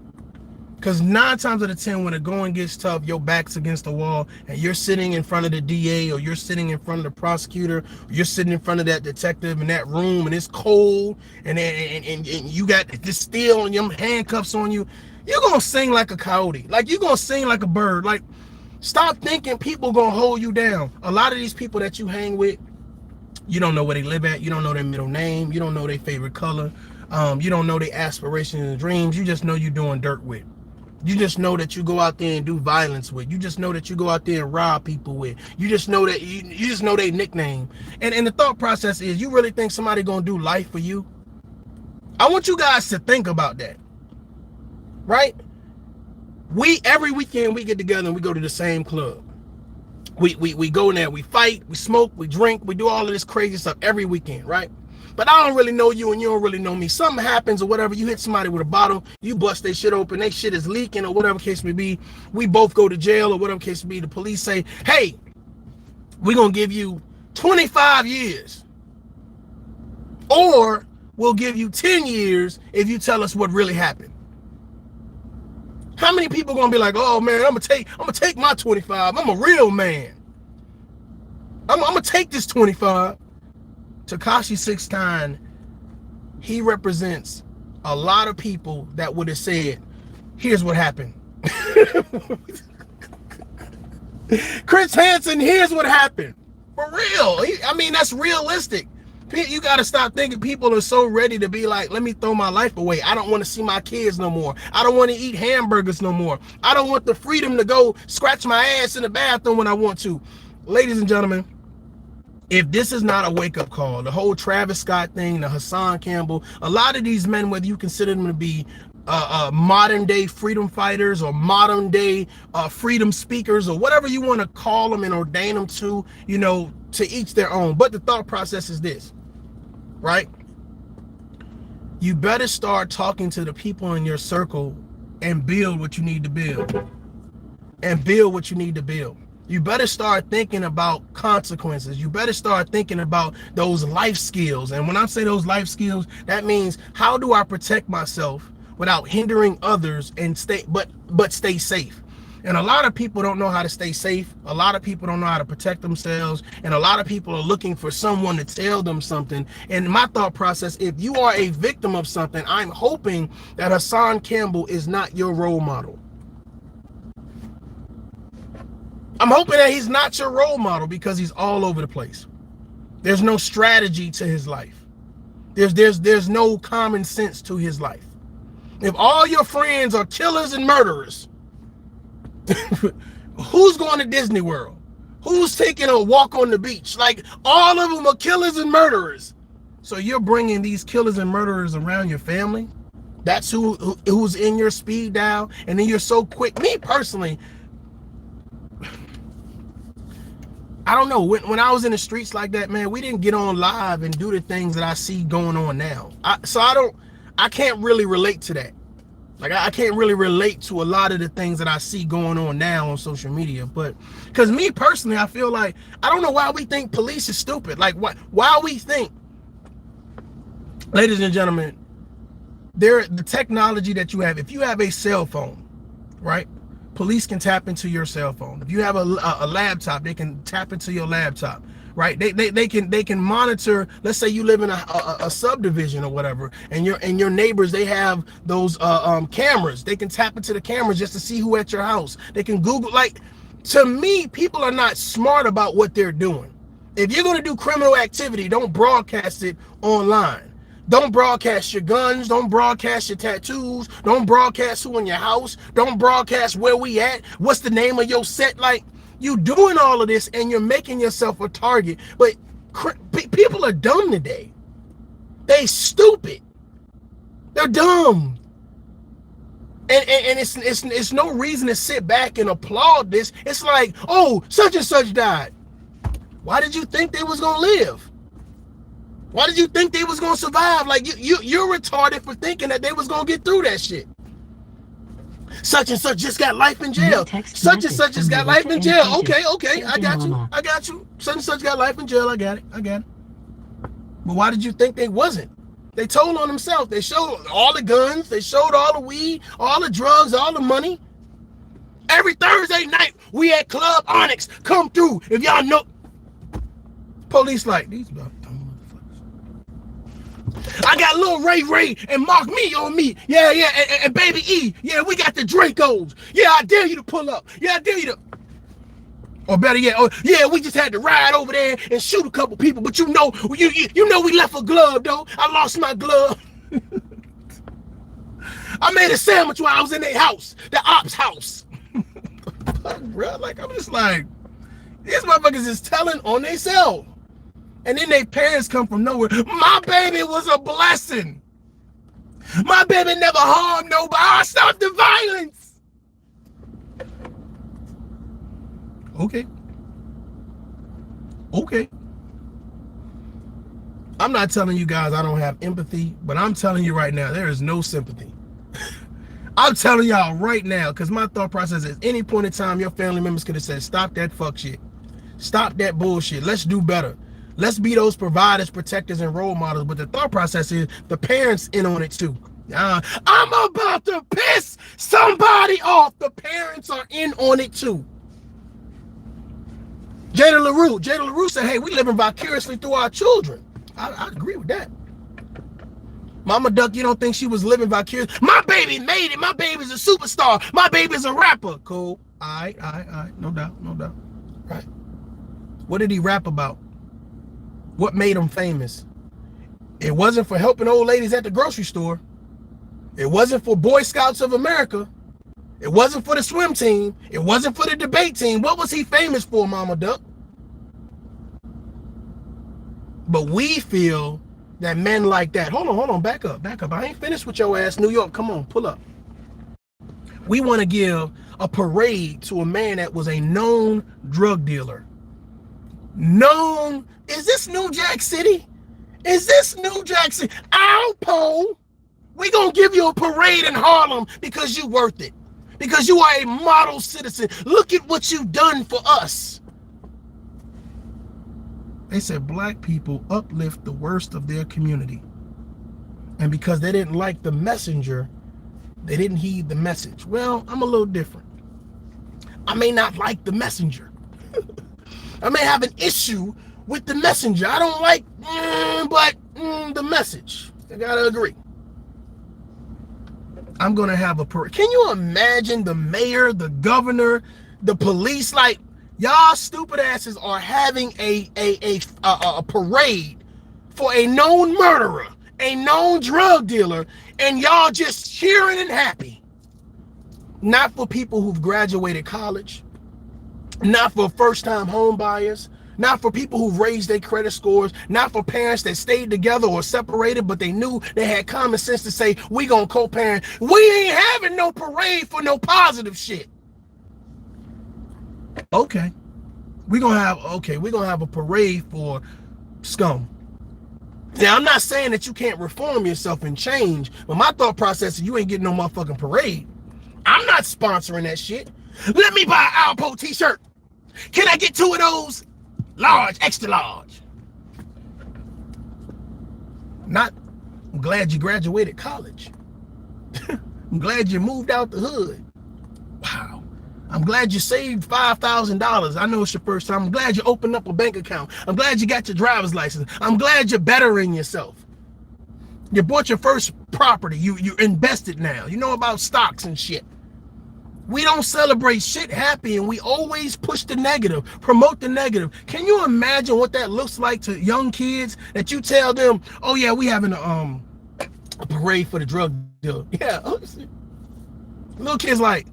Because 9 times out of 10, when the going gets tough, your back's against the wall, and you're sitting in front of the DA, or you're sitting in front of the prosecutor, or you're sitting in front of that detective in that room, and it's cold, and you got this steel and your handcuffs on you, you're gonna sing like a coyote. Like, you're gonna sing like a bird. Like, stop thinking people gonna hold you down. A lot of these people that you hang with, you don't know where they live at. You don't know their middle name. You don't know their favorite color. You don't know their aspirations and dreams. You just know you're doing dirt with. You just know that you go out there and do violence with. You just know that you go out there and rob people with. You just know that you just know their nickname. And the thought process is, you really think somebody gonna do life for you? I want you guys to think about that. Right? Every weekend we get together and we go to the same club. We go in there, we fight, we smoke, we drink, we do all of this crazy stuff every weekend, right? But I don't really know you and you don't really know me. Something happens or whatever, you hit somebody with a bottle, you bust their shit open, their shit is leaking or whatever case may be. We both go to jail or whatever case may be. The police say, hey, we're gonna give you 25 years. Or we'll give you 10 years if you tell us what really happened. How many people gonna be like, oh man, I'm gonna take my 25. I'm a real man. I'm gonna take this 25. Tekashi 6ix9ine, he represents a lot of people that would have said, here's what happened. Chris Hansen, here's what happened. For real. I mean, that's realistic. You got to stop thinking people are so ready to be like, let me throw my life away. I don't want to see my kids no more. I don't want to eat hamburgers no more. I don't want the freedom to go scratch my ass in the bathroom when I want to. Ladies and gentlemen, if this is not a wake-up call, the whole Travis Scott thing, the Hassan Campbell, a lot of these men, whether you consider them to be modern-day freedom fighters or modern-day freedom speakers or whatever you want to call them and ordain them to, you know, to each their own. But the thought process is this, right? You better start talking to the people in your circle and build what you need to build. And build what you need to build. You better start thinking about consequences. You better start thinking about those life skills. And when I say those life skills, that means, how do I protect myself without hindering others and stay safe? And a lot of people don't know how to stay safe. A lot of people don't know how to protect themselves. And a lot of people are looking for someone to tell them something. And my thought process, if you are a victim of something, I'm hoping that Hassan Campbell is not your role model. I'm hoping that he's not your role model, because he's all over the place. There's no strategy to his life. There's no common sense to his life. If all your friends are killers and murderers, who's going to Disney World? Who's taking a walk on the beach? Like, all of them are killers and murderers. So you're bringing these killers and murderers around your family? That's who's in your speed dial? And then you're so quick. Me personally, I don't know, when I was in the streets like that, man, we didn't get on live and do the things that I see going on now. I can't really relate to that. Like, I can't really relate to a lot of the things that I see going on now on social media. But because me personally, I feel like, I don't know why we think police is stupid. Like, why we think, ladies and gentlemen, the technology that you have, if you have a cell phone, right? police can tap into your cell phone. If you have a laptop, they can tap into your laptop, right? They can monitor. Let's say you live in a subdivision or whatever, and your neighbors, they have those cameras. They can tap into the cameras just to see who at your house. They can Google. Like, to me, people are not smart about what they're doing. If you're going to do criminal activity, don't broadcast it online. Don't broadcast your guns. Don't broadcast your tattoos. Don't broadcast who in your house. Don't broadcast where we at. What's the name of your set? Like, you doing all of this and you're making yourself a target. But people are dumb today. They stupid. They're dumb. And it's no reason to sit back and applaud this. It's like, oh, such and such died. Why did you think they was gonna live? Why did you think they was gonna survive? Like, you're retarded for thinking that they was gonna get through that shit. Such and such just got life in jail. Such and such just got life in jail. Okay, I got you. Such and such got life in jail. I got it. But why did you think they wasn't? They told on themselves. They showed all the guns. They showed all the weed, all the drugs, all the money. Every Thursday night, we at Club Onyx. Come through. If y'all know. Police like, these dumb motherfuckers. I got Lil Ray and Mark Me on me. Yeah, and Baby E. Yeah, we got the Dracos. Yeah, I dare you to pull up. Yeah, I dare you to. Or better yet, oh yeah, we just had to ride over there and shoot a couple people. But you know we left a glove though. I lost my glove. I made a sandwich while I was in their house, the ops house. Bro, like, I'm just like, these motherfuckers is telling on themselves. And then their parents come from nowhere. My baby was a blessing. My baby never harmed nobody. I stopped the violence. Okay. I'm not telling you guys I don't have empathy, but I'm telling you right now, there is no sympathy. I'm telling y'all right now, because my thought process is, any point in time, your family members could have said, stop that fuck shit. Stop that bullshit. Let's do better. Let's be those providers, protectors, and role models. But the thought process is the parents in on it too. I'm about to piss somebody off. The parents are in on it too. Jada LaRue said, hey, we living vicariously through our children. I agree with that. Mama Duck, you don't think she was living vicariously? My baby made it. My baby's a superstar. My baby's a rapper. Cool. All right. No doubt. Right. What did he rap about? What made him famous? It wasn't for helping old ladies at the grocery store. It wasn't for Boy Scouts of America. It wasn't for the swim team. It wasn't for the debate team. What was he famous for, Mama Duck? But we feel that men like that. Hold on, back up. I ain't finished with your ass, New York. Come on, pull up. We want to give a parade to a man that was a known drug dealer. Known. Is this New Jack City? Alpo, we gonna give you a parade in Harlem because you worth it. Because you are a model citizen. Look at what you've done for us. They said black people uplift the worst of their community. And because they didn't like the messenger, they didn't heed the message. Well, I'm a little different. I may not like the messenger. I may have an issue with the messenger. I don't like, the message. I gotta agree. I'm gonna have a parade. Can you imagine the mayor, the governor, the police? Like, y'all stupid asses are having a parade for a known murderer, a known drug dealer, and y'all just cheering and happy. Not for people who've graduated college, not for first-time home buyers, not for people who've raised their credit scores, not for parents that stayed together or separated, but they knew they had common sense to say, we gonna co-parent. We ain't having no parade for no positive shit. Okay. We're gonna have a parade for scum. Now, I'm not saying that you can't reform yourself and change, but my thought process is you ain't getting no motherfucking parade. I'm not sponsoring that shit. Let me buy an Alpo t-shirt. Can I get 2 of those? Large, extra large. I'm glad you graduated college. I'm glad you moved out the hood. Wow. I'm glad you saved $5,000. I know it's your first time. I'm glad you opened up a bank account. I'm glad you got your driver's license. I'm glad you're bettering yourself. You bought your first property. You invested now. You know about stocks and shit. We don't celebrate shit happy, and we always push the negative, promote the negative. Can you imagine what that looks like to young kids that you tell them, oh yeah, we having a parade for the drug dealer. Yeah. Little kids like,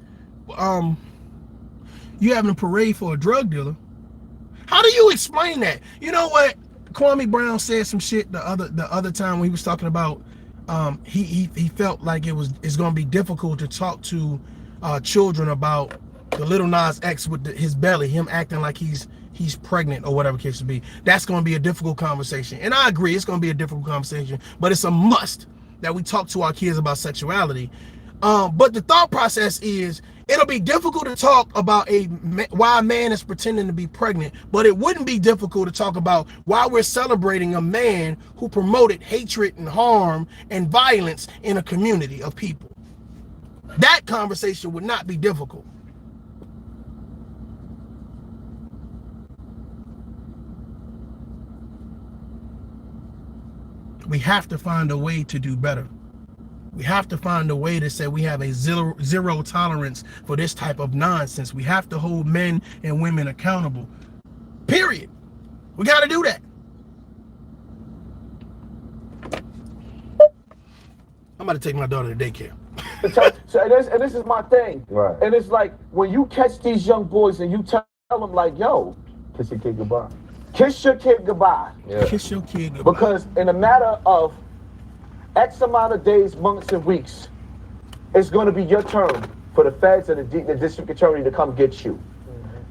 you having a parade for a drug dealer? How do you explain that? You know what? Kwame Brown said some shit the other time when he was talking about he felt like it's gonna be difficult to talk to children about the Lil Nas X with his belly, him acting like he's pregnant or whatever case to be. That's gonna be a difficult conversation. And I agree, it's gonna be a difficult conversation, but it's a must that we talk to our kids about sexuality. But the thought process is, it'll be difficult to talk about why a man is pretending to be pregnant, but it wouldn't be difficult to talk about why we're celebrating a man who promoted hatred and harm and violence in a community of people. That conversation would not be difficult. We have to find a way to do better. We have to find a way to say we have a zero tolerance for this type of nonsense. We have to hold men and women accountable. Period. We got to do that. I'm about to take my daughter to daycare. And this is my thing. Right. And it's like, when you catch these young boys and you tell them like, yo, Kiss your kid goodbye. kiss your kid goodbye. Yeah. Kiss your kid goodbye. Because in a matter of X amount of days, months, and weeks, it's going to be your turn for the feds and the district attorney to come get you.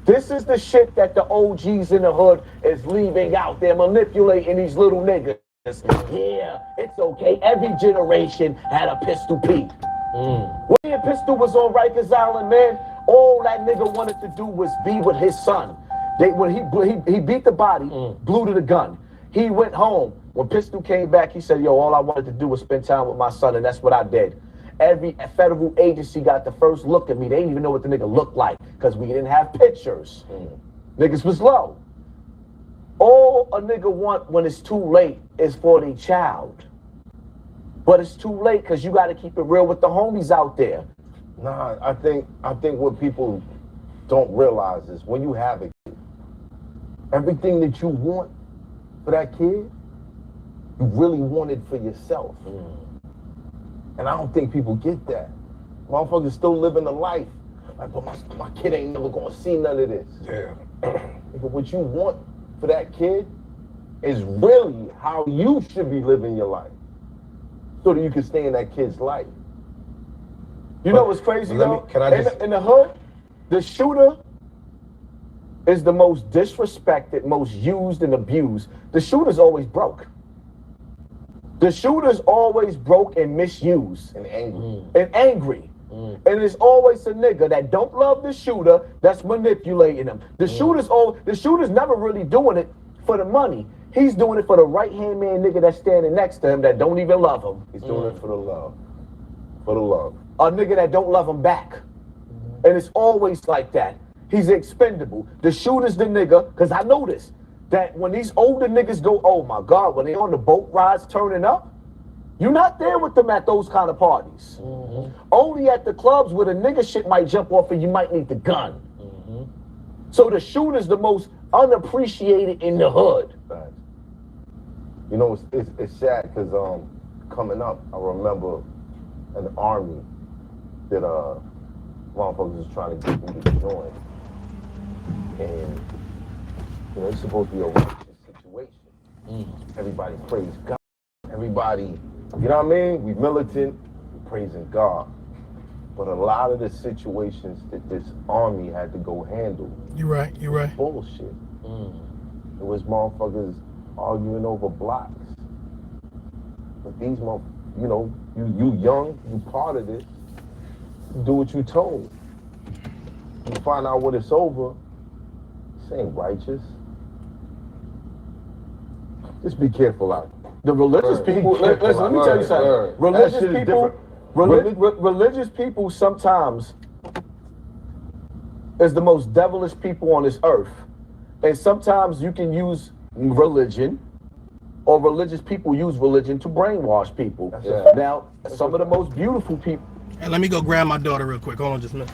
This is the shit that the OGs in the hood is leaving out. They're manipulating these little niggas. Yeah, it's okay. Every generation had a Pistol Pete. When Pistol was on Rikers Island, man, all that nigga wanted to do was be with his son. When he beat the body, blew to the gun. He went home. When Pistol came back, he said, yo, all I wanted to do was spend time with my son, and that's what I did. Every federal agency got the first look at me. They didn't even know what the nigga looked like because we didn't have pictures. Niggas was low. All a nigga want when it's too late is for their child. But it's too late because you got to keep it real with the homies out there. Nah, I think what people don't realize is when you have a kid, everything that you want for that kid, you really want it for yourself. And I don't think people get that. Motherfuckers still living a life like, but my kid ain't never gonna see none of this. Yeah. But what you want for that kid is really how you should be living your life, so that you can stay in that kid's life. You know what's crazy though? Can I just... in the hood, the shooter is the most disrespected, most used and abused. The shooter's always broke. The shooter's always broke and misused. and angry. And angry. And it's always a nigga that don't love the shooter that's manipulating him. The shooter's never really doing it for the money. He's doing it for the right-hand man nigga that's standing next to him that don't even love him. He's doing it for the love. For the love. A nigga that don't love him back. And it's always like that. He's expendable. The shooter's the nigga, because I noticed that when these older niggas go, oh my God, when they on the boat rides turning up, you're not there with them at those kind of parties. Only at the clubs where the nigga shit might jump off and you might need the gun. So the shooter's the most unappreciated in the hood. Right. You know, it's sad because coming up, I remember in the army that motherfuckers was trying to get me to join. And, you know, it's supposed to be a righteous situation. Everybody praise God. Everybody, you know what I mean? We militant, we praising God. But a lot of the situations that this army had to go handle. You're right. Bullshit. It was motherfuckers arguing over blocks. But these motherfuckers, you know, you young, you part of this. Do what you told. You find out what it's over. This ain't righteous. Just be careful out there. The religious people, listen, let me tell you something. Religious people sometimes is the most devilish people on this earth. And sometimes you can use religion, or religious people use religion to brainwash people. Yeah. Now, some of the most beautiful people. And let me go grab my daughter real quick. Hold on just a minute.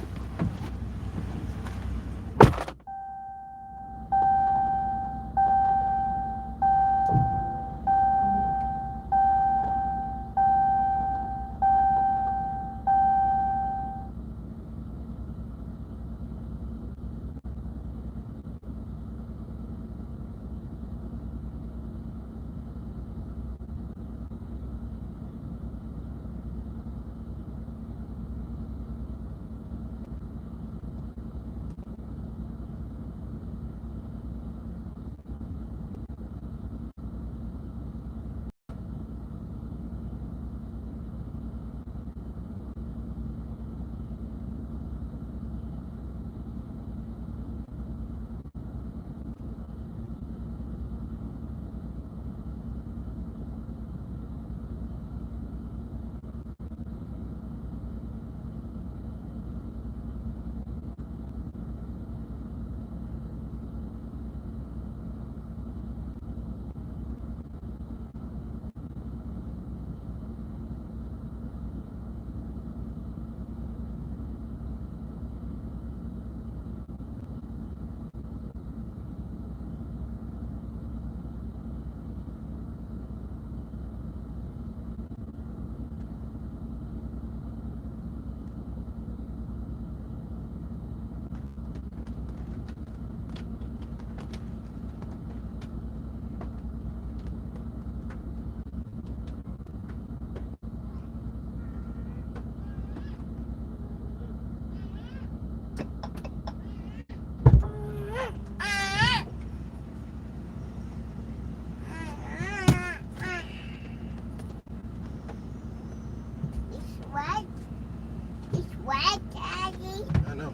I know.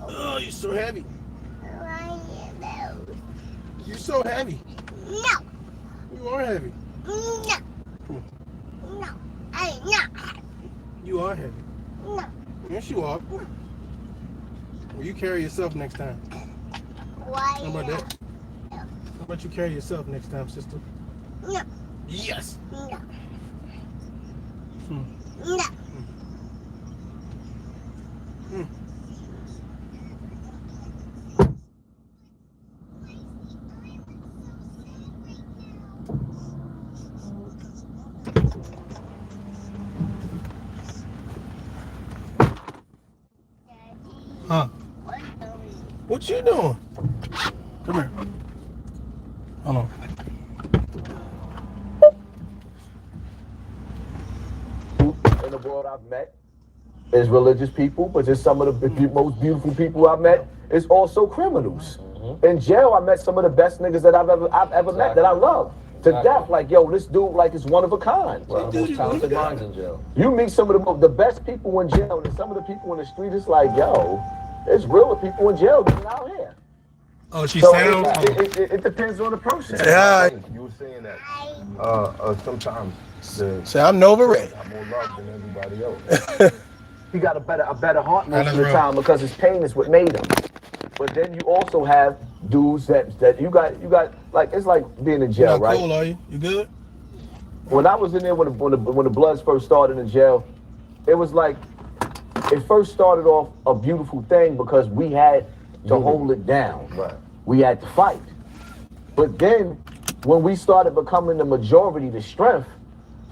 Oh, you're so heavy. You're so heavy. No. You are heavy. No. No. I'm not happy. You are heavy. No. Yes, you are. Well, you carry yourself next time. Why? How about that? How about you carry yourself next time, sister? No. Yes. No. Hmm. No. Hmm. Huh? What you doing? Come here. Hold on. In the world I've met is religious people, but just some of the most beautiful people I've met is also criminals. In jail, I met some of the best niggas that I've ever met that I love to death. Like, yo, this dude like is one of a kind. One of the most talented minds in jail. You meet some of the best people in jail, and some of the people in the street. It's like, yo, it's realer people in jail than out here. Oh, she So sounds. it depends on the person. Yeah. You were saying that sometimes Say I'm Nova Red. I'm more loved than everybody else. He got a better heart most of the real. time because his pain is what made him. But then you also have dudes that you got like, it's like being in jail, You're not right? cool, are you? You good? When I was in there when the Bloods first started in jail, it was like it first started off a beautiful thing because we had to hold it down. Right. We had to fight. But then when we started becoming the majority, the strength,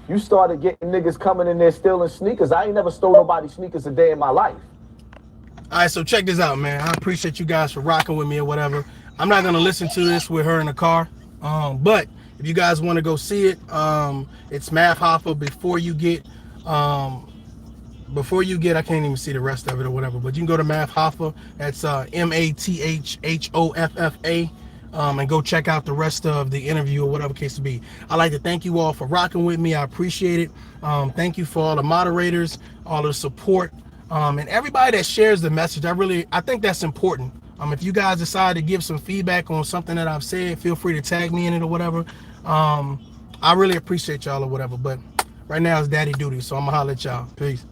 you started getting niggas coming in there stealing sneakers. I ain't never stole nobody's sneakers a day in my life. All right, so check this out, man. I appreciate you guys for rocking with me or whatever. I'm not gonna listen to this with her in the car, but if you guys want to go see it, it's Math Hoffa. Before you get, I can't even see the rest of it or whatever, but you can go to Math Hoffa. That's MathHoffa, and go check out the rest of the interview or whatever case to be. I'd like to thank you all for rocking with me. I appreciate it. Thank you for all the moderators, all the support. And everybody that shares the message. I think that's important. If you guys decide to give some feedback on something that I've said, feel free to tag me in it or whatever. I really appreciate y'all or whatever. But right now it's daddy duty, so I'm gonna holler at y'all. Peace.